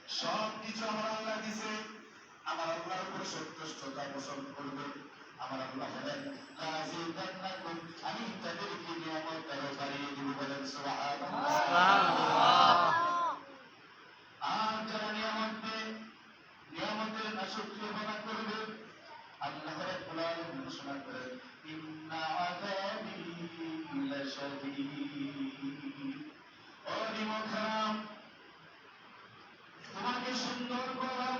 সব কিছু আমার আল্লাহ দিছে, আমার আল্লাহর উপর সন্তুষ্টতা পোষণ করবে। আমার আল্লাহ বলেন লাযিদান্নাকুম, আমি তাদেরকে নিয়ামত আরো বাড়িয়ে দিব। বলেন সুবহানাল্লাহ। আর যারা নিয়ামতের নাশকরিয়া করবে, আল্লাহ রাব্বুল আলামিন ঘোষণা করেন ইন্না আযাবি লাশাদীদ। ও নিমখাম, তোমাকে সুন্দর করলাম,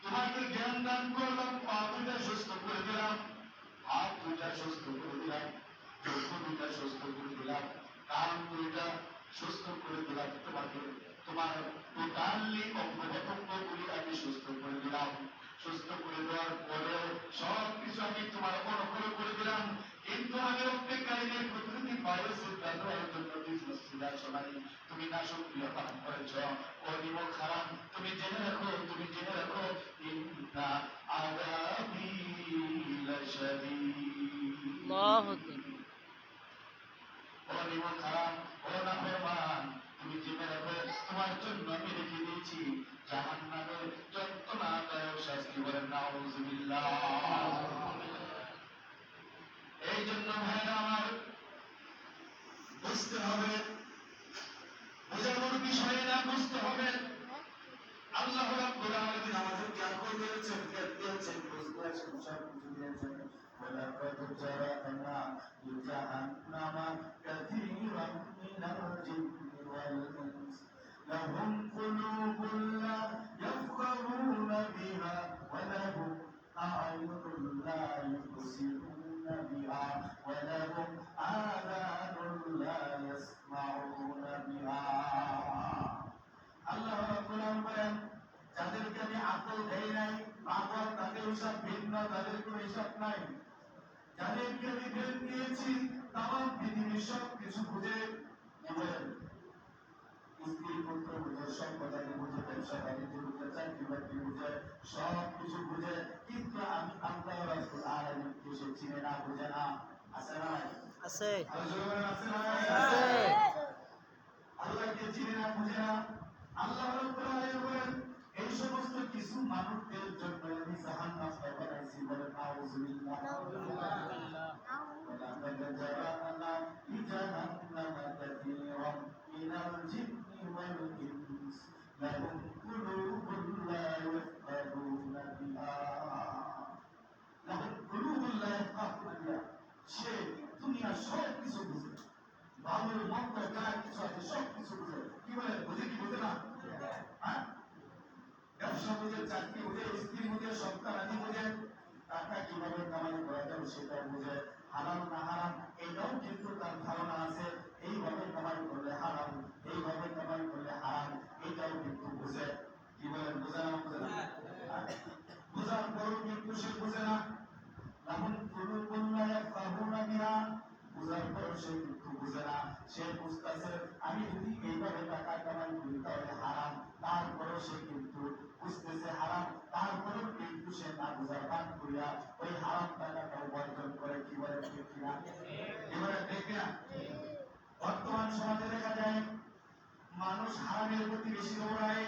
তোমাকে জ্ঞান দান করলাম, পা দুটা সুস্থ করে দিলাম, হাত দুটা সুস্থ করে দিলাম, চক্ষু দুটা সুস্থ করে দিলাম, কান দুটা সুস্থ করে দিলাম, তোমাকে তোমার টোটালি অঙ্গ-প্রত্যঙ্গগুলি আমি সুস্থ করে দিলাম। সুস্থ করে দেওয়ার পরেও সব কিছু আমি তোমার অনুগ্রহ করে দিলাম, কিন্তু আমি অপেক্ষারীদের প্রকৃতি পাইছি দেওয়ার জন্য শোনাই তুমি না সক্রিয় পালন করেছ। ও নিমক হারাম, তুমি জেনে রাখো, তুমি জেনে রাখো ইন্না আযাবি লাশাদীদ। ও নিমক হারাম, ও নাফরমান, তুমি জেনে রাখো তোমার জন্য আমি রেখে দিয়েছি জাহান্নামের যন্ত্রণাদায়ক শাস্তি। বলেন নাউযুবিল্লাহ। এই জন্য ভাইরা আমার বুঝতে হবে, বোঝানোর বিষয়ে না, বুঝতে হবে আল্লাহ রাব্বুল আলামিন আমাদেরকে আকল দিয়েছেন, জ্ঞান দিয়েছেন, বুঝ দিয়েছেন, সব কিছু দিয়েছেন। ওয়ালাকাদ জারা'না লিজাহান্নামা কাসীরাম মিনাল জিন্নি ওয়াল ইনস লাহুম কুলুবুন লা ইয়াফকাহুনা বিহা ওয়া লাহুম আ'য়ুনুন লা ইউবসিরুনা বিহা ওয়া লাহুম আযানুন লা ইয়াসমাউনা বিহা। আল্লাহ রাব্বুল আলামিন বলেন, যাদেরকে আমি আকল দেই নাই, পাগল, তাদের হিসাব ভিন্ন, তাদের কোনো হিসাব নাই। যাদেরকে আমি জ্ঞান দিয়েছি, তামাম পৃথিবীর সব কিছু বুঝে, কি বলেন, স্ত্রী পুত্র বুঝে, সম্পদানি বুঝে, ব্যবসা বাণিজ্য বুঝে, চাকরি বাকরি বুঝে, সব কিছু বুঝে, কিন্তু আমি আল্লাহ রাব্বুল আলামিনকে সে চিনে না, বুঝে না। আছে না নাই? আছে। আছে না নাই? আল্লাহকে চিনে না, বুঝে না। আল্লাহ রাব্বুল আলামিন বলেন এই সমস্ত কিছু মানুষদের জন্য আমি জাহান্নাম বানাইছি। বলেন নাউযুবিল্লাহ। ওয়ালাকাদ জারা'না লিজাহান্নামা কাসীরাম মিনাল জিন্নি ওয়াল ইনস লাহুম কুলুবুন লা ইয়াফকাহুনা বিহা। লাহুম কুলুবুন লা ইয়াফকাহুনা বিহা, সে দুনিয়ার সব কিছু বুঝে, ভালো মন্দ যা কিছু আছে সব কিছু বুঝে। কি বলে, বুঝে কি বুঝে না? হ্যাঁ, ব্যবসা বুঝে, চাকরি বুঝে, স্ত্রী বুঝে, সন্তান আদি বুঝে, টাকা কিভাবে কামাই করা যাবে সেটা বুঝে, হারাম না হারাম এটাও কিন্তু তার ধারণা আছে। এইভাবে কামাই করলে হারাম, এইভাবে কামাই করলে হারাম, এটাও কিন্তু বুঝে। কি বলেন, বুঝে না? বুঝে না? বুঝার পরও কিন্তু সে বুঝে না। লাহুম কুলুবুন লা ইয়াফকাহুনা বিহা, বুঝার পরও সে কিন্তু বুঝে না। সে বুঝতেছে আমি যদি এইভাবে টাকা কামাই করি তাহলে হারাম, তারপরও সে কিন্তু বুঝতেছে হারাম, তারপরেও কিন্তু সে না বুঝার ভান করিয়া ওই হারাম টাকাটা উপার্জন করে। কি বলে, ঠিক কিনা? এবারে ঠিক কিনা? বর্তমান সমাজে দেখা যায় মানুষ হারামের প্রতি বেশি দৌড়ায়।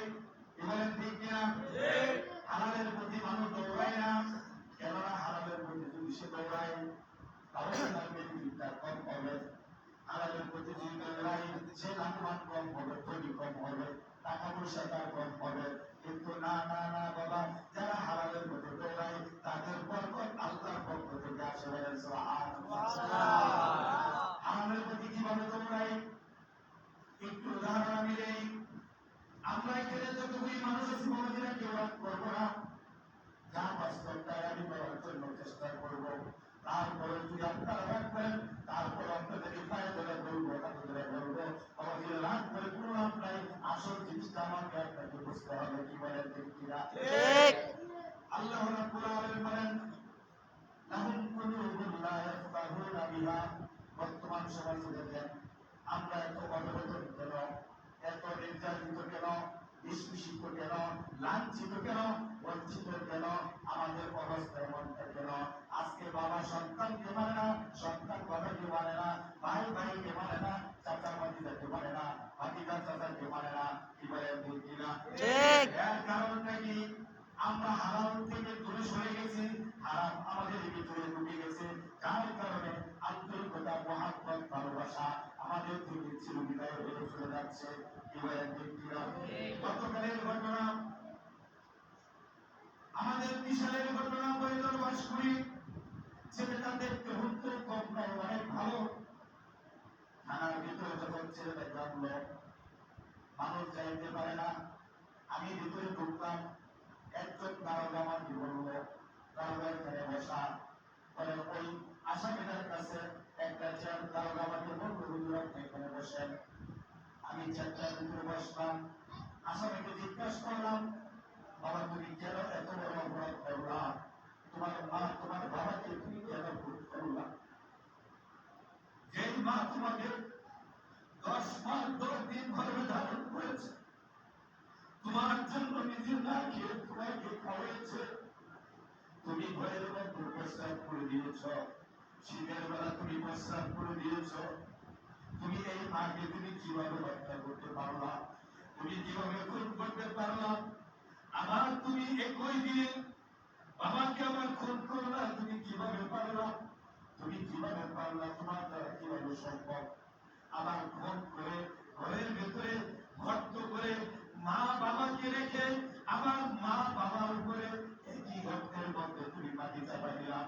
এবারে ঠিক কিনা? হারামের প্রতি মানুষ দৌড়ায় না, কেননা হারামের প্রতি যদি সে দৌড়ায় তাহলে তার বেনিফিটটা কম হবে। হারামের প্রতি যদি দৌড়ায় সে লাভবান কম হবে, ক্ষতি কম হবে, টাকা পয়সা তার কম হবে। কিন্তু না না না বাবা, যারা হারামের প্রতি দৌড়ায় তাদের বরকত আল্লাহর পক্ষ থেকে আসে। বলেন সুবহানাল্লাহ। হারামের প্রতি কিভাবে দৌড়ায় একটু উদাহরণ আমি দেই। আমরা এখানে যতগুলি মানুষ আছি বড়দিনে কেউ রাগ করবো না, যা বাস্তবটাই আমি করার জন্য চেষ্টা করব। তারপরে যদি আপনারা রাগ করেন, তারপর আপনাদেরকে পায়ে ধরে বলবো, হাতে ধরে বলবো, আমাদের রাগ করে কোনো লাভ নাই। আসল জিনিসটা আমাকে আপনাকে বুঝতে হবে। কি বলেন, ঠিক কিনা? আল্লাহ রাব্বুল আলামিন বলেন লাহুম কুলুবুন লা ইয়াফকাহুনা বিহা। বর্তমান সমাজে দেখেন আমরা এত অবহেলিত কেন, এত নির্যাতিত কেন, নিষ্পেষিত কেন, লাঞ্ছিত কেন, বঞ্চিত কেন, আমাদের অবস্থা এমনটা কেন? আজকে বাবা সন্তানকে মানে না, সন্তান বাবাকে মানে না, ভাই ভাইকে মানে না, চাচা ভাতিজাকে মানে না, ভাতিজা চাচাকে মানে না, কি বলেন ঠিক কিনা? ঠিক। এর কারণটা কি? আমরা হালাল থেকে দূরে সরে গেছি, হারাম আমাদের ভিতরে ঢুকে গেছে, যার কারণে আন্তরিকতা, মহাব্বত, ভালোবাসা আমাদের থেকে চিরবিদায় হয়ে চলে যাচ্ছে। কি বলেন ঠিক কিনা? গতকালের ঘটনা, আমাদের বিশালের ঘটনা বৈতল বাস করি, ছেলেটা দেখতে হুত্তর কম নয়, অনেক ভালো। থানার ভিতরে যখন ছেলেটা জানলো, মানুষ যাইতে পারে না, আমি ভিতরে ঢুকলাম, একজন দারোগা আমাকে বললো, দারোগা এখানে বসা। পরে ওই আসামিটার কাছে একটা চেয়ার দারোগা আমাকে বললো, হুজুর আপনি এখানে বসেন। আমি চেয়ারটার ভিতরে বসলাম, আসামিকে জিজ্ঞাসা করলাম, বাবা তুমি কেন এত বড় অপরাধ করলা? তোমার মা তোমার বাবাকে তুমি কেন ভুল করলা? যেই মা তোমাকে 10 মাস 10 দিন গর্ভে ধারণ করেছে, তোমার জন্য নিজে না খেয়ে তোমাকে খাওয়াইছে, তুমি ঘরের মধ্যে প্রস্রাব করে দিয়েছ, শীতের বেলা তুমি প্রস্রাব করে দিয়েছ, তুমি এই মাকে তুমি কিভাবে হত্যা করতে পারলা? তুমি কিভাবে খুন করতে পারলা? আবার তুমি একই দিনে বাবাকে আমার খুন করলা, তুমি কিভাবে পারলা? তুমি কিভাবে পারলা? তোমার দ্বারা কিভাবে সম্ভব? আবার খুন করে ঘরের ভেতরে গর্ত করে মা বাবাকে রেখে আমার মা বাবার উপরে একই গর্তের মধ্যে তুমি মাটি চাপা দিলা।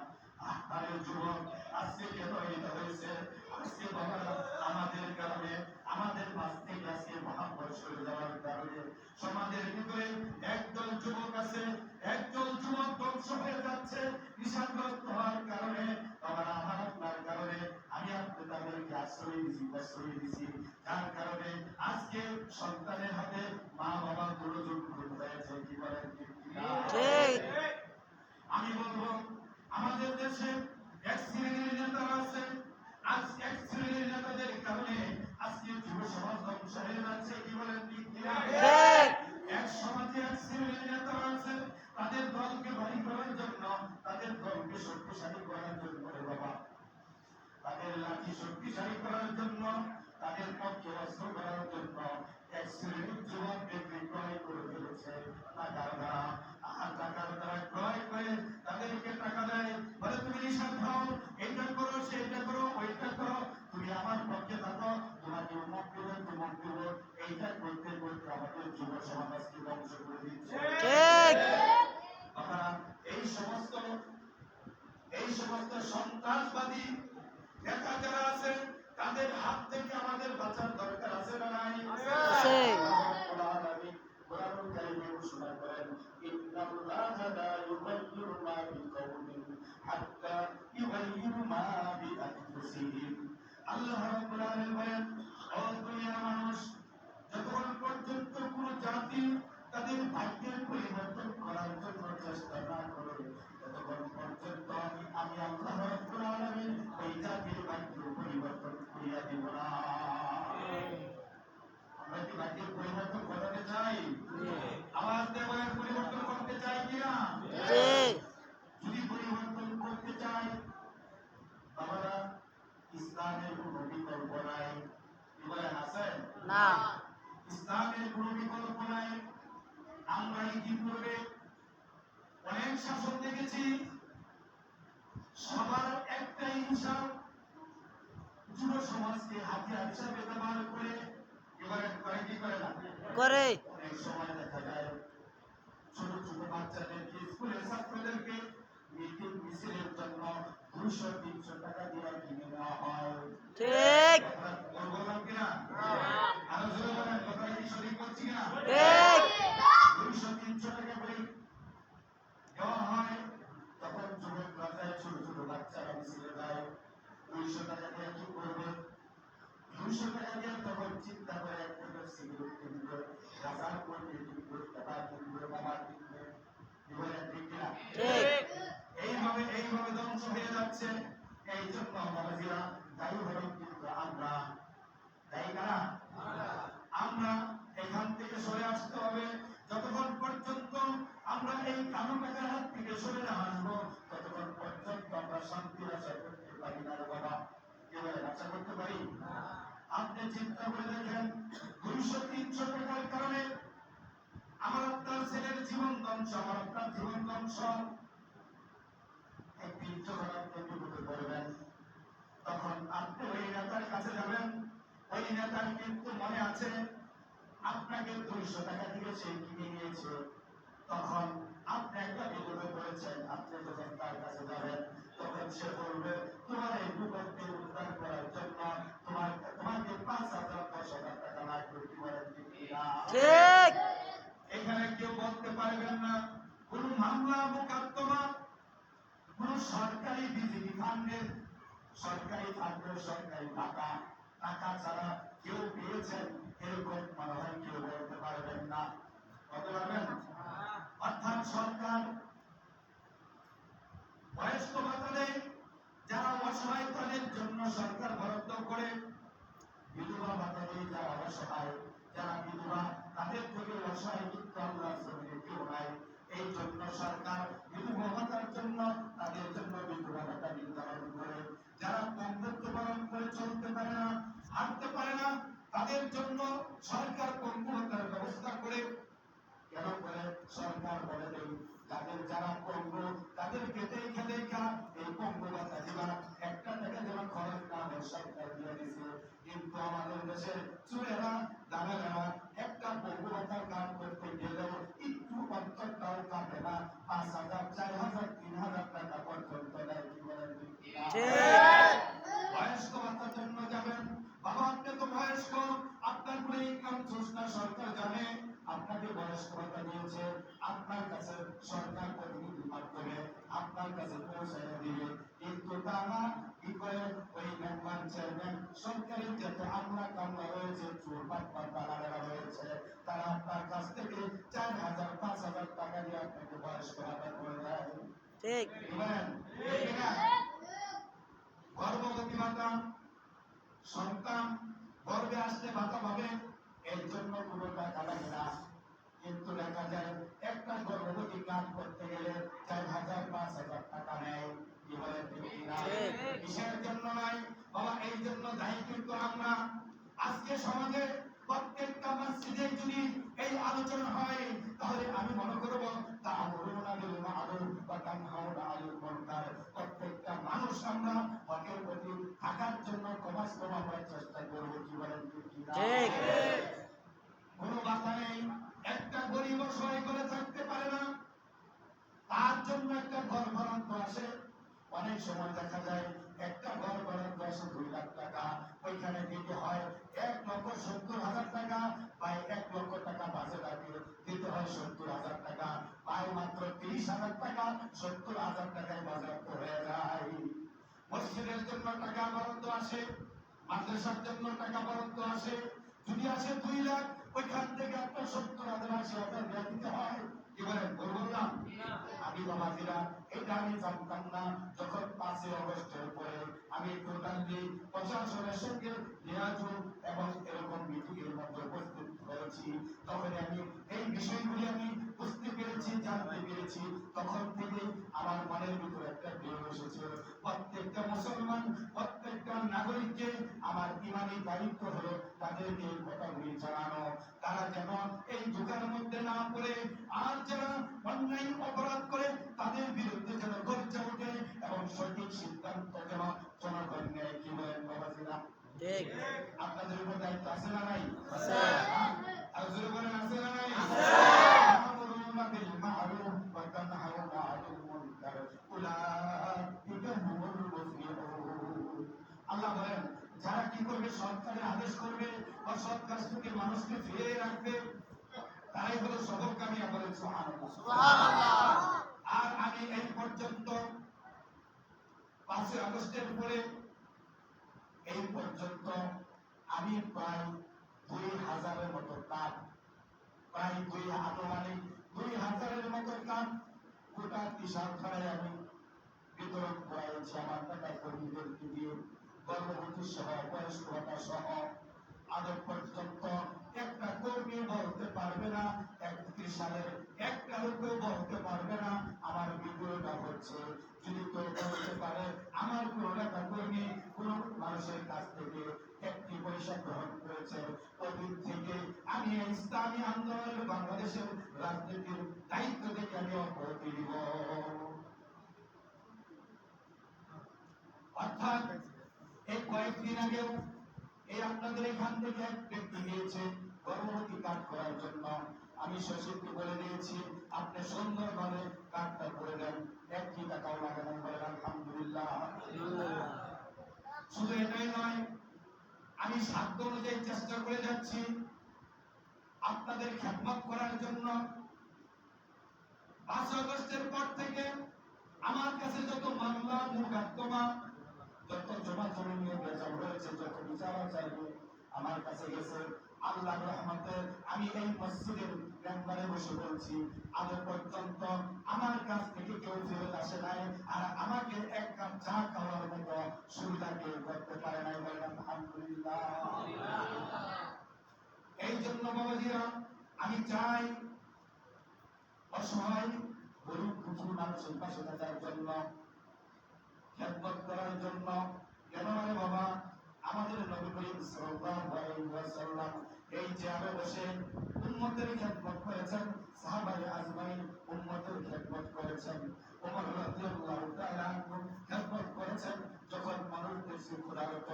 আরে যুবক, আজকে কেন এটা হয়েছে? আজকে বাবারা আমাদের কারণে, আমাদের মাঝ থেকে আজকে মহাব্বত সরে যাওয়ার কারণে সমাজের ভিতরে একদল যুবক আছে, একদল যুবক ধ্বংস হয়ে যাচ্ছে নিশাগ্রস্ত হওয়ার কারণে। বাবারা আমার আপনার কারণে আমি আপনি তাদেরকে আশ্রয় দিছি, প্রশ্রয় দিছি, যার কারণে আজকে সন্তানের হাতে মা বাবা দুজন খুন হয়েছে। কি বলেন ঠিক কিনা? আমি বলবো আমাদের দেশে এক শ্রেণীর নেতারা আছে, আজ এক শ্রেণীর নেতাদের কারণে আজকে যুব সমাজ ধ্বংস হয়ে যাচ্ছে। কি বলেন ঠিক কিনা? এক সমাজে এক শ্রেণীর নেতারা আছে, তাদের দলকে ভারী করার জন্য, তাদের দলকে শক্তিশালী করার জন্য, বাবা তাদের লাঠি শক্তিশালী করার জন্য, তাদের পক্ষে অস্ত্র করার জন্য এক শ্রেণীর যুবকদেরকে ক্রয় করে ফেলেছে টাকার দ্বারা। আর টাকার দ্বারা ক্রয় করে তাদেরকে টাকা দেয়, বলে তুমি নিশাদ খাও, এইটা করো, সেইটা করো, ওইটা করো, তুমি আমার পক্ষে থাকো, তোমাকে উন্মুখ দেবো, তুমুক দেবো। এইটা করতে করতে আমাদের যুব সমাজকে ধ্বংস করে দিচ্ছে। আপনারা এই সমস্ত সন্ত্রাসবাদী নেতা যারা আছে, তাদের হাত থেকে আমাদের বাঁচার দরকার আছে না নাই? কোরআনুল কারীমে ঘোষণা করেন, ইন্নাল্লাহা লা ইউগাইয়িরু মা বিকাওমিন হাত্তা ইউগাইয়িরু মা বিআনফুসিহিম। আল্লাহ রাব্বুল আলামিন বলেন, ও দুনিয়ার মানুষ, যতক্ষণ পর্যন্ত কোন জাতি তাদের ভাগ্যের পরিবর্তন করার জন্য চেষ্টা না করে, ততক্ষণ পর্যন্ত আমি আল্লাহ রাব্বুল আলামিন ওই জাতির ভাগ্য পরিবর্তন করিয়া দিব না। আমরা কি ভাগ্যের পরিবর্তন করতে চাই? আওয়াজ দিয়ে বলেন, পরিবর্তন করতে চাই কিনা? যদি পরিবর্তন করতে চাই, বাবারা, ইসলামের কোন বিকল্প নাই। কি বলেন, আছে না? ইসলামের কোন বিকল্প নাই। আমরা ইতিপূর্বে অনেক শাসন দেখেছি, সবার একটাই হিসাব, যুব সমাজকে হাতিয়ার হিসাবে ব্যবহার করে। এবারে করে কি করে না করে? অনেক সময় দেখা যায় ছোট ছোট বাচ্চাদেরকে, স্কুলের ছাত্রদেরকে মিটিং মিছিলের জন্য 200-300 টাকা দিয়ে কিনে নেওয়া হয়। ঠিক বললাম কিনা? আরো জোরে বলেন, কথা কি সঠিক বলছি কিনা? ঠিক 200-300 টাকা করে দেওয়া হয়। তখন যুবকরা যায়, ছোট ছোট বাচ্চারা মিছিলে যায়, 200 টাকা দিয়ে কি করবে? 200 টাকা দিয়ে তখন চিন্তা করে একটা সিগারেট কিনবে, গাঁজা করবে, কিনবে, টাকা কিনবে, বাবা কিনবে। কি বলেন ঠিক কিনা? এইভাবে ধ্বংস হয়ে যাচ্ছে। এই জন্য বাবাজিরা, দায়ী হলেন কিন্তু আমরা। দায়ী কারা? আমরা এখান থেকে সরে আসতে হবে। যতক্ষণ পর্যন্ত আমরা এই কালো টাকার হাত থেকে সরে না আসবো, ততক্ষণ পর্যন্ত আমরা শান্তির আশা করতে পারি না। বাবা, এবারে আশা করতে পারি? আপনি চিন্তা করে দেখেন, 200-300 টাকার কারণে ধ্বংস, আমার আপনার জীবন ধ্বংস। একদিন যখন আপনি বিপদে পড়বেন, তখন আপনি ওই নেতার কাছে যাবেন। ওই নেতার কিন্তু মনে আছে আপনাকে 200 টাকা দিয়ে সে কিনে নিয়েছে। তখন আপনি একটা বিপদে পড়েছেন, আপনি যখন তার কাছে যাবেন, তখন সে বলবে তোমার এই বিপদকে উদ্ধার করার জন্য তোমাকে 5,000 10,000 টাকা লাগবে। কি বলেন ঠিক? এখানে কেউ বলতে পারবেন না কোন মামলা মোকদ্দমা, কোন সরকারি বিজেপি ফান্ডের সরকারি টাকা ছাড়া কেউ পেয়েছেন এরকম মনে হয় কেউ বলতে পারবেন না। বলতে পারবেন? অর্থাৎ সরকার বয়স্ক ভাতা দেয়, যারা অসহায় তাদের জন্য সরকার বরাদ্দ করে। বিধবা ভাতা দেয় যারা অসহায়, যারা বিধবা তাদের থেকে অসহায় কিন্তু আল্লাহর জমিনে কেউ নাই। এই জন্য সরকার বিধবা ভাতার জন্য তাদের জন্য বিধবা ভাতা নির্ধারণ করে। যারা পঙ্গুত্ব পালন করে চলতে পারে না, হাঁটতে পারে না, তাদের জন্য সরকার পঙ্গু ভাতার ব্যবস্থা করে। কেন করে? সরকার বলে দেয় যারা পঙ্গু তাদেরকে দেখা এই পঙ্গু ভাতা দিবা, একটা টাকা যেন খরচ না হয় সরকার দিয়ে দিছে। কিন্তু আমাদের দেশের চুরেরা দামেরা একটা পঙ্গু ভাতার কাজ করতে গেলেও একটু অন্তরটাও কাটে না। 5,000 4,000 3,000 টাকা পর্যন্ত দেয়। কি বলেন? বয়স্ক ভাতার জন্য যাবেন, বাবা আপনি তো বয়স্ক, আপনার কোনো ইনকাম সোর্স না, সরকার জানে আপনাকে বয়স্ক ভাতা দিয়েছে, আপনার কাছে সরকার প্রতিনিধির মাধ্যমে আপনার কাছে পৌঁছায় দিবে। কিন্তু তারা কি করে? ওই মেম্বার চেয়ারম্যান সরকারি যাতে আমরা কামলা রয়েছে, চোর বাটপাড়া রয়েছে, তারা আপনার কাছ থেকে 4,000 5,000 টাকা দিয়ে আপনাকে বয়স্ক ভাতা করে দেয়। ঠিক গর্ভবতী ভাতা, সন্তান গর্ভে আসলে ভাতা পাবে, এর জন্য কোনো টাকা লাগে না। কিন্তু দেখা যায় একটা গর্ভবতী কাজ করতে গেলে 4,000 5,000 টাকা নেয়। কি বলে? কিসের জন্য নাই বাবা? এই জন্য দায়ী কিন্তু আমরা। আজকে সমাজে প্রত্যেকটা মসজিদে যদি এই আলোচনা হয়, তাহলে আমি মনে করব প্রত্যেকটা মানুষ আমরা হকের প্রতি থাকার জন্য কমাস কমাবার চেষ্টা করবো। কি বলেন? কোনো বাধা নেই। একটা গরিব অসহায় করে থাকতে পারে না, তার জন্য একটা ঘর বরাদ্দ আসে। অনেক সময় দেখা যায় একটা ঘর বরাদ্দ আসে 2 লাখ টাকা, ওইখানে দিতে হয় 1,70,000 টাকা, বা 1 লক্ষ টাকা বাজেট আছে, দিতে হয় 70,000 টাকা, পায় মাত্র 30,000 টাকা। 70,000 টাকায় বাজেট হয়ে যায়। মসজিদের জন্য টাকা বরাদ্দ আসে, মাদ্রাসার জন্য টাকা বরাদ্দ আসে, যদি আসে 2 লাখ, ওইখান থেকে আপনার 70,000 80,000 দিতে হয়। কি বলেন? বললাম আমি বাবাজিরা, এটা আমি জানতাম না। যখন 5ই আগস্টের পরে আমি টোটালি প্রশাসনের সঙ্গে নিয়াজুল এবং এরকম মিটিং এর মধ্যে উপস্থিত হয়েছি, তখন আমি এই বিষয়গুলি আমি বুঝতে পেরেছি, জানতে পেরেছি। তখন থেকে আমার মনের ভিতরে একটা বিয়োগ এসেছে। প্রত্যেকটা মুসলমান, প্রত্যেকটা নাগরিককে আমার ইমানি দায়িত্ব হলো তাদেরকে এই কথাগুলি জানানো, তারা যেন এই যুগের মধ্যে না পড়ে, আর যারা অন্যায় অপরাধ করে তাদের বিরুদ্ধে যেন গর্জে ওঠে এবং সঠিক সিদ্ধান্ত যেন জনগণ নেয়। কি বলেন বাবাজিরা? আপনাদের উপর দায়িত্ব আছে না নাই? আর জোরে বলেন, আছে না নাই? তা'মুরুনা বিল মা'রুফ ওয়া তানহাউনা 'আনিল মুনকার উলাইকা হুমুল মুফলিহুন। আল্লাহ বলেন, যারা কি করবে? সৎকারের আদেশ করবে, অসৎ কাজ থেকে মানুষকে ফিরিয়ে রাখবে, তারাই হলো সফল কামিয়াব। বলেন সুবহানাল্লাহ। আর আমি এই পর্যন্ত 5ই আগস্টের পরে এই পর্যন্ত আমি প্রায় 2,000-এর মতো কাজ, প্রায় 2,000-এর মতো কাজ গোটা কিশোরগঞ্জে আমি বিতরণ করেছি আমার টাকা কর্মীদেরকে দিয়ে, গর্ভবতী সহ বয়স্ক ভাতা সহ। আজ পর্যন্ত একটা কর্মী বলতে পারবে না, 31 সালের একটা লোকও বলতে পারবে না আমার বিদ্রোহটা হচ্ছে। যদি কেউ বলতে পারে আমার কোন নেতা কর্মী কোন মানুষের কাছ থেকে 1 পয়সা গ্রহণ করেছে, ওদিন থেকে আমি এই ইসলামী আন্দোলনের বাংলাদেশের রাজনীতির দায়িত্ব থেকে আমি অব্যাহতি দিব। অর্থাৎ এই কয়েকদিন আগেও এই আপনাদের এখান থেকে এক ব্যক্তি গিয়েছে গর্ভবতী কার্ড করার জন্য। আমি শশীকে বলে দিয়েছি আপনি সুন্দরভাবে কার্ডটা করে দেন, 1 টাকাও লাগে না। বলেন আলহামদুলিল্লাহ। শুধু এটাই নয়, আমি সাধ্য অনুযায়ী চেষ্টা করে যাচ্ছি আপনাদের খেদমত করার জন্য। 5 আগস্টের পর থেকে আমার কাছে যত মামলা মোকদ্দমা, যত জমা জমি নিয়ে বেজাল হয়েছে, যত বিচার চাইবে আমার কাছে গেছে। আল্লাহর রহমতে আমি এই মসজিদের মেম্বারে বসে বলছি, আজ পর্যন্ত আমার কাছ থেকে কেউ ফেরত আসে নাই, আর আমাকে এক কাপ চা খাওয়ার মতো সুবিধা কেউ করতে পারে নাই। বলেন আলহামদুলিল্লাহ। এই জন্য বাবাজিরা আমি চাই অসহায় গরিব দুঃখী মানুষের পাশে থাকার জন্য, খেদমত করার জন্য। কেন রে বাবা, আমাদের নবী করিম সাল্লাল্লাহু আলাইহি ওয়াসাল্লাম এই চেয়ারে বসে উম্মতের খেদমত করেছেন, সাহাবায়ে আজমাইন উম্মতের খেদমত করেছেন, ওমর রাদিয়াল্লাহু তাআলা খেদমত করেছেন। যখন মানুষ বেশি ক্ষুধার্ত,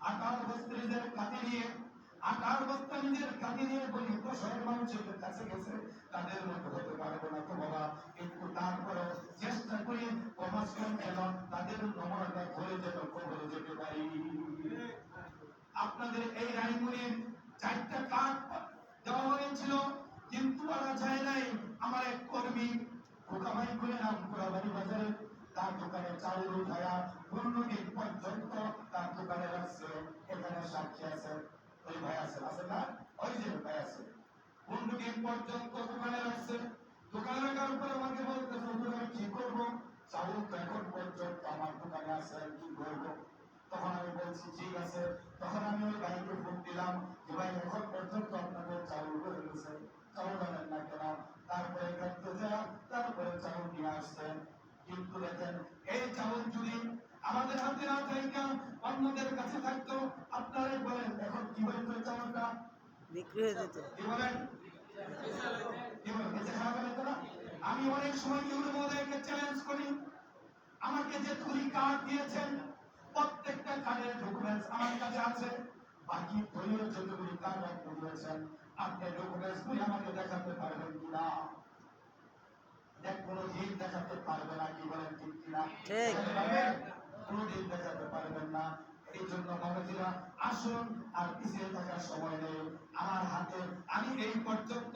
আটার বস্তা নিজের কাঁধে নিয়ে, আটার বস্তা নিজের কাঁধে নিয়ে বলি শহরের মানুষের কাছে গেছে, তাদের মতো হতে পারবো না তো বাবা, কিন্তু তারপরে চেষ্টা করি কমাস কম কেন তাদের নমনটা ধরে যেন কবরে যেতে পারি। আপনাদের এই রায়মুড়ির 4টা কার্ড দেওয়া হয়েছিল, কিন্তু বলা যায় নাই। আমার এক কর্মী খোকাভাই করে নাম কোরাবাড়ি বাজারে, তার দোকানে চাউল উঠায়া 15 দিন পর্যন্ত তার দোকানে রাখছে। এখানে সাক্ষী আছে, ওই ভাই আছে না, ওই যে ভাই আছে, 15 দিন পর্যন্ত দোকানে রাখছে। দোকানে রাখার পরে আমাকে বলতেছে আমি কি করবো, চাউল তো এখন পর্যন্ত আমার দোকানে আছে, কি করবো? তখন আমি বলছি ঠিক আছে। তখন আমি ওই ভাইকে ফোন দিলাম যে ভাই এখন পর্যন্ত আপনাদের চাউল হয়ে গেছে, চাউল আনেন না কেন? তারপরে দেখতে যান, তারপরে চাউল নিয়ে আসছেন। কিন্তু দেখেন এই চাউল যদি আমাদের হাতে না থাকা অন্যদের কাছে থাকতো, আপনারাই বলেন এখন কি হইতো? চাউলটা বিক্রি হয়ে যেত। কি বলেন? আমি অনেক সময় ইউরোপকে চ্যালেঞ্জ করি, আমাকে যে 2 কার্ড দিয়েছেন প্রত্যেকটা কার্ডের ডকুমেন্টস আমার কাছে আছে। বাকি দলীয় যতগুলি কার্ড আপনি দিয়েছেন, আপনি ডকুমেন্টস গুলি আমাকে দেখাতে পারবেন কিনা? কোনদিন দেখাতে পারবে না। কি বলেন ঠিক কিনা? কোনদিন দেখাতে পারবেন না। এই জন্য বাবাজিরা আসুন, আর পিছিয়ে থাকার সময় নেই। আমার হাতে আমি এই পর্যন্ত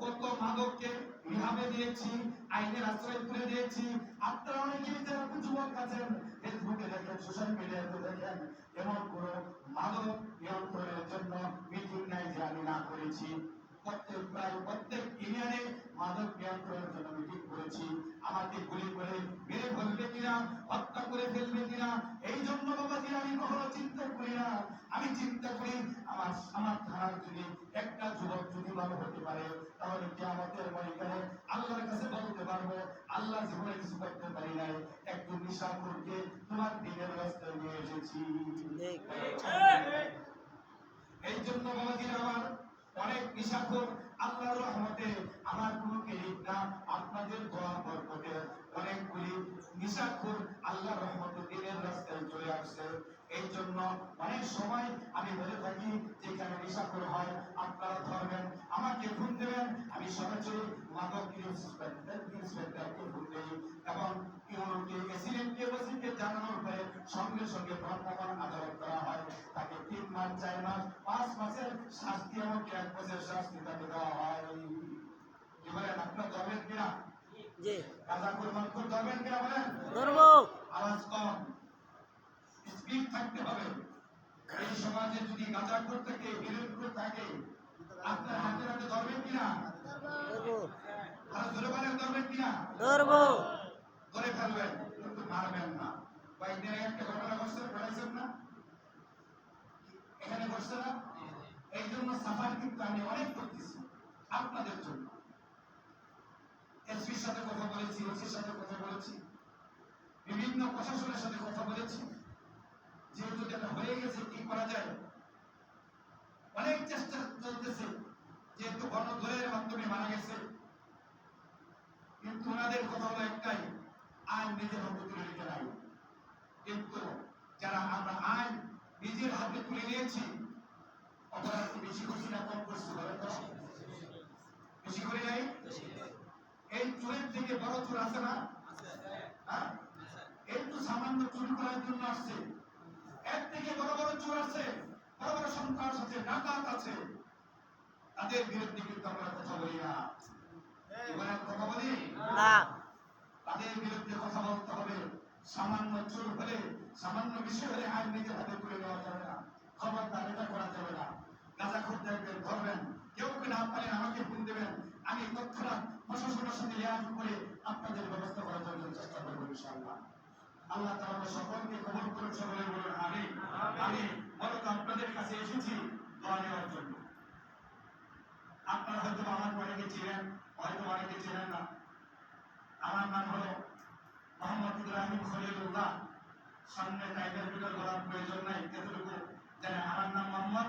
কত মাদককে রিহাবে দিয়েছি, আইনের আশ্রয় করে দিয়েছি। আপনারা অনেকেই যারা যুবক আছেন, ফেসবুকে দেখেন, সোশ্যাল মিডিয়াতে দেখেন, এমন কোন মাদক নিয়ন্ত্রণের জন্য মিটিং নাই যে আমি না করেছি। প্রত্যেক ইউনিয়নে মাদক নিয়ন্ত্রণের জন্য মিটিং করেছি। আমাকে গুলি করে মেরে ফেলবে কিনা, হত্যা করে ফেলবে কিনা, এই জন্য বাবাজি আমি কখনো চিন্তা করি না। আমি চিন্তা করি আমার থানার যদি একটা যুবক যদি ভালো হতে পারে, তাহলে কিয়ামতের ময়দানে আল্লাহর কাছে বলতে পারবো আল্লাহ জীবনে কিছু করতে পারি নাই, একজন নিশাখোরকে তোমার দিনের রাস্তায় নিয়ে এসেছি। এই জন্য বাবাজি আমার অনেক নিশাখোর আল্লাহর রহমতে আমার কোনো ক্রেডিট না, আপনাদের দোয়া বরকতে অনেকগুলি নিশাখোর আল্লাহর রহমতে দিনের রাস্তায় চলে আসছে। এই জন্য অনেক সময় আমি বলে থাকি যেখানে নিশাখোর হয় আপনারা ধরবেন, আমাকে ফোন দেবেন, আমি সরাসরি মাদক ইন্সপেক্টরকে ফোন দেই এবং ইউনোকে এসিডেন্টকে ওসিকে জানানোর পরে সঙ্গে সঙ্গে ভ্রাম্যমাণ আদালত করা হয়। তাকে 3 মাস, 4 মাস, 5 মাসের শাস্তি এবং 1 বছরের শাস্তি তাকে দেওয়া হয়। কি বলেন, আপনার ধরবেন কিনা? জি। গাঁজাখোর মাদখোর ধরবেন কিনা বলেন? ধরবো। আওয়াজ কম, স্পিড থাকতে হবে। এই সমাজে যদি গাঁজাখোর থাকে, বিরোধখোর থাকে, আপনার হাতে হাতে ধরবেন কিনা? ধরবো। আর ধরে বলেন ধরবেন কিনা? ধরবো। ধরে ফেলবেন, কিন্তু মারবেন না। কয়েকদিন একটা ঘটনা ঘটছে, বলেছেন না এখানে ঘটছে না? এই জন্য সাফার কিন্তু আমি অনেক করতেছি আপনাদের জন্য। এসপির সাথে কথা বলেছি, ওসির সাথে কথা বলেছি, বিভিন্ন প্রশাসনের সাথে কথা বলেছি, যেহেতু যেটা হয়ে গেছে কি করা যায় অনেক চেষ্টা চলতেছে। যেহেতু গণধোলাইয়ের মাধ্যমে মারা গেছে, কিন্তু ওনাদের কথা হলো একটাই, আইন নিজের হাতে তুলে নিতে নাই। কিন্তু যারা আমরা আইন নিজের হাতে তুলে নিয়েছি, অপরাধ কি বেশি করছি না কম করছি বলে তো? বেশি করে নাই? এই চোরের থেকে বড় চোর আছে না? এই তো সামান্য চুরি করার জন্য আসছে, এর থেকে বড় বড় চোর আছে, বড় বড় সন্ত্রাস আছে, ডাকাত আছে। তাদের বিরুদ্ধে কিন্তু আমরা কথা বলি না। এবার কথা বলি না, তাদের বিরুদ্ধে কথা বলতে হবে। সামান্য চোর হলে, সামান্য বিষয় হলে আইন নিজের হাতে তুলে নেওয়া যাবে না। খবরদার এটা করা যাবে না। গাঁজাখোরদের ধরবেন, কেউ কি না পারেন আমাকে ফোন দেবেন, আমি তৎক্ষণাৎ প্রশাসনের সাথে লিয়াজ করে আপনাদের ব্যবস্থা করার জন্য চেষ্টা করবো ইনশাআল্লাহ। আল্লাহ তাআলা সকলকে কবুল করুন, সকলে বলুন আমিন। আমি মূলত আপনাদের কাছে এসেছি দোয়া নেওয়ার জন্য। আপনারা হয়তো আমার অনেকে চিনেন, হয়তো অনেকে চেনেন না। আমার নাম হলো মোহাম্মদ ইব্রাহিম খলিলুল্লাহ। সামনে টাইটেল ভিতর বলার প্রয়োজন নাই, এতটুকু জানেন আমার নাম মোহাম্মদ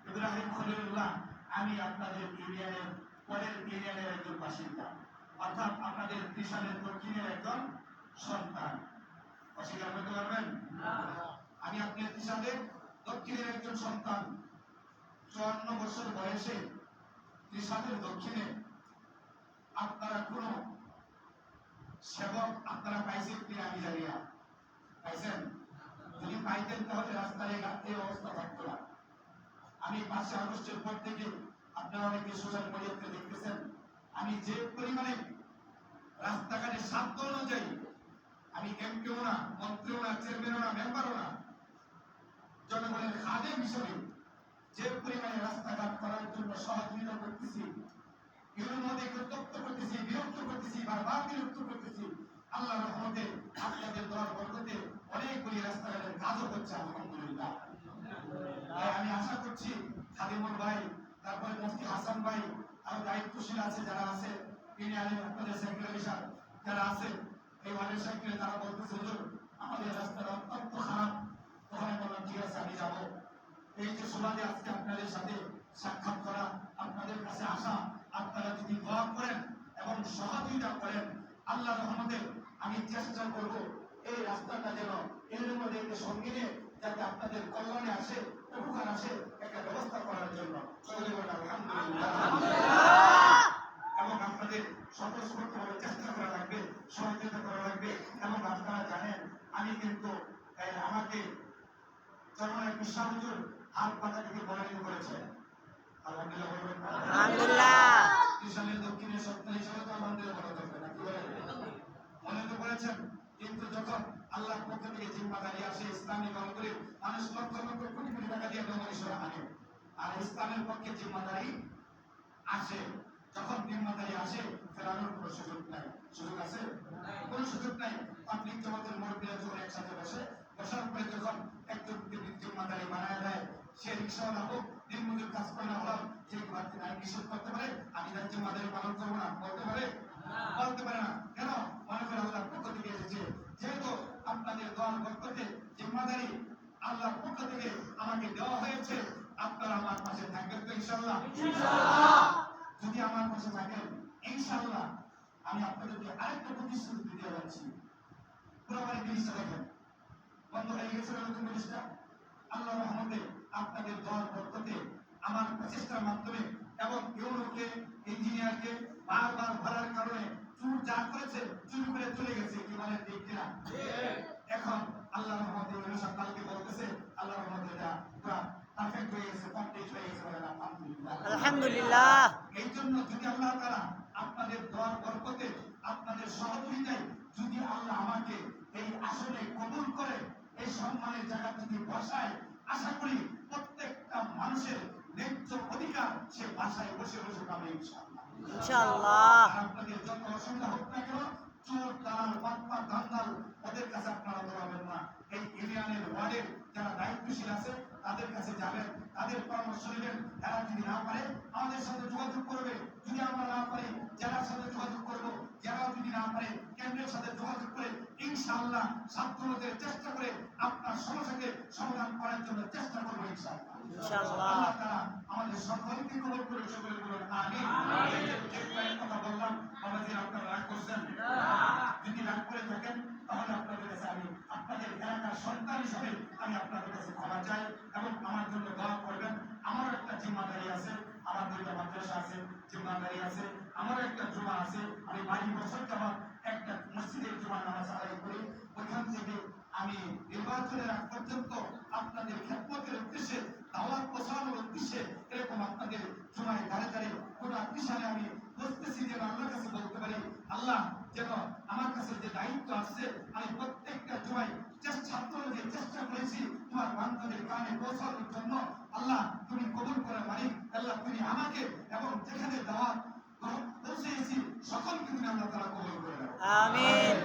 ইব্রাহিম খলিলুল্লাহ। আমি আপনাদের ইউনিয়নের পরের ইউনিয়নের একজন বাসিন্দা, অর্থাৎ আপনাদের ত্রিশালের দক্ষিণের একজন সন্তান। অস্বীকার করতে পারবেন? আমি আপনার ত্রিশালের দক্ষিণের একজন সন্তান। 54 বছর বয়সে ত্রিশালের দক্ষিণে আপনারা কোন সেবক আপনারা পাইছেন কিনা আমি জানি না। পাইছেন? যদি পাইতেন তাহলে রাস্তায় এই অবস্থা থাকতো না। আমি 5 আগস্টের পর থেকে আপনারা অনেকে সোশ্যাল মিডিয়াতে দেখতেছেন, আমি যে পরিমাণে রাস্তাঘাটে সাধ্য অনুযায়ী, আমি এমপিও না, মন্ত্রীও না, চেয়ারম্যানও না, মেম্বারও না, জনগণের খাদেম হিসেবে যে পরিমাণে রাস্তাঘাট করার জন্য সহযোগিতা করতেছি, এর মধ্যে উত্তপ্ত করতেছি, বিরক্ত করতেছি, বারবার বিরক্ত করতেছি, আল্লাহর রহমতে আপনাদের দোয়ার বরকতে অনেকগুলি রাস্তাঘাটের কাজও হচ্ছে আলহামদুলিল্লাহ। আমি আশা করছি খাদিমুল ভাই, তারপরে মুফতি হাসান ভাই, আর দায়িত্বশীল আছে যারা আছে, ইউনিয়নের আপনাদের সেক্রেটারি সাহেব যারা আছে, এই ওয়ার্ডের সেক্রেটারি, তারা বলতেছে হুজুর আমাদের রাস্তাটা অত্যন্ত খারাপ। ওখানে বললাম ঠিক আছে আমি যাবো। এই যে সুবাদে আজকে আপনাদের সাথে সাক্ষাৎ করা, আপনাদের কাছে আসা, আপনারা যদি দোয়া করেন এবং সহযোগিতা করেন, আল্লাহর রহমতে আমি চেষ্টা করব এই রাস্তাটা যেন এর মধ্যে সঙ্গে নিয়ে যাতে আপনাদের কল্যাণে আসে, উপকার আসে, একটা ব্যবস্থা করার জন্য এবং আপনাদের স্বতঃস্ফূর্তভাবে চেষ্টা করা লাগবে, সহযোগিতা করা লাগবে। এবং আপনারা জানেন আমি কিন্তু আমাকে জনগণের বিশ্বাস হুজুর হাত পাতা থেকে মনোনীত করেছে। আলহামদুলিল্লাহ বলবেন না? আলহামদুলিল্লাহ। ত্রিশালের দক্ষিণের সত্তা হিসেবে তো আলহামদুলিল্লাহ বলা দরকার না, কি বলেন? মনোনীত করেছেন, কিন্তু যখন আল্লাহর পক্ষ থেকে জিম্মাদারি আসে, ইসলামী দলগুলি মানুষ লক্ষ লক্ষ কোটি কোটি টাকা দিয়ে ডোনেশন আনে, আর ইসলামের পক্ষে জিম্মাদারি আসে, যখন জিম্মাদারি আসে ফেরানোর কোনো সুযোগ নাই। সুযোগ আছে? কোনো সুযোগ নাই। পাবলিক জগতের মুরব্বীরা যখন একসাথে বসার পরে যখন একজন জিম্মাদারি বানায় দেয়, সে রিক্সাওয়ালা হোক, দিনমজুর কাজ করে না হলাম, সেই প্রার্থী আইন নিষেধ করতে পারে আমি তার জিম্মাদারি পালন করবো না? বলতে পারে? বলতে পারে না। কেন? মনে করে আল্লাহর পক্ষ থেকে এসেছে, যেহেতু আপনাদের দল বরকতে জিম্মাদারি আল্লাহর পক্ষ থেকে আমাকে দেওয়া হয়েছে, আপনারা আমার পাশে থাকবেন তো ইনশাআল্লাহ? যদি আমার পাশে থাকেন ইনশাআল্লাহ আমি আপনাদেরকে আরেকটা প্রতিশ্রুতি দিতে যাচ্ছি। পুরোপুরি জিনিসটা দেখেন, বন্ধ হয়ে গেছে নতুন জিনিসটা। আল্লাহর রহমতে আপনাদের দোয়ার বরকতে আমার প্রচেষ্টার মাধ্যমে এবং ইউরোকে ইঞ্জিনিয়ারকে বারবার ধরার কারণে চুর যা করেছে, চুরি করে চলে গেছে, কি বলেন ঠিক কিনা? এখন আল্লাহর রহমতে কালকে বলতেছে আল্লাহর রহমতে এটা পুরা পারফেক্ট হয়ে গেছে, কমপ্লিট হয়ে গেছে, বলেন আলহামদুলিল্লাহ। আলহামদুলিল্লাহ। এই জন্য যদি আল্লাহ তাআলা আপনাদের দোয়ার বরকতে, আপনাদের সহযোগিতায় যদি আল্লাহ আমাকে এই আসনে কবুল করে, এই সম্মানের জায়গা যদি বসায়, আশা করি প্রত্যেকটা মানুষের ন্যায্য অধিকার সে বাসায় বসে বসে পাবে ইনশাআল্লাহ। ইনশাআল্লাহ। আপনাদের যত অসুবিধা হোক না কেন, চোর দালাল বাটপার ধান্দাল ওদের কাছে আপনারা দৌড়াবেন না। এই ইউনিয়নের ওয়ার্ডের যারা দায়িত্বশীল আছে তাদের কাছে যাবেন, তাদের পরামর্শ নেবেন। তারা যদি না পারে আমাদের সাথে যোগাযোগ করবে, যদি আমরা না পারি জেলার সাথে যোগাযোগ করবো, জেলাও যদি না পারে কেন্দ্রের সাথে যোগাযোগ করে ইনশাআল্লাহ সাধ্য চেষ্টা করে আপনার আমার সমস্যাকে সমাধান করার জন্য চেষ্টা করবো ইনশাআল্লাহ। ইনশাআল্লাহ। আল্লাহ তাআলা আমাদের সকলকে কবুল করে সকলে বলুন আমিন। যে কয়েক কথা বললাম আমাদের আপনারা রাগ করছেন? যদি রাগ করে থাকেন তাহলে আপনাদের কাছে আমি আপনাদের এলাকার সন্তান হিসেবে আমি আপনাদের কাছে ক্ষমা চাই এবং আমার জন্য দোয়া করবেন। আমার একটা জিম্মাদারি আছে, আমার দুইটা মাদ্রাসা আছে, জিম্মাদারি আছে, আমার একটা জুমা আছে। আমি 22 বছর যাবত একটা মসজিদের জুমার নামাজ আদায় করি। ওইখান থেকে আমি নির্বাচনের আগ পর্যন্ত আপনাদের খেদমতের উদ্দেশ্যে, দাওয়াত পৌঁছানোর উদ্দেশ্যে এরকম আপনাদের জুমায় দাঁড়ে দাঁড়িয়ে কোনো আত্মীয় আমি বসতেছি যেন আল্লাহর কাছে বলতে পারি, আল্লাহ যেন আমার কাছে যে দায়িত্ব আসছে আমি প্রত্যেকটা জুমায় ছাত্র যে চেষ্টা করেছি তোমার বান্ধবের কানে পৌঁছানোর জন্য, আল্লাহ তুমি কবুল করে মালিক। আল্লাহ তুমি আমাকে এবং যেখানে দাওয়াত পৌঁছেছি সকলকে তুমি আল্লাহ তাআলা কবুল করে নাও। আমিন।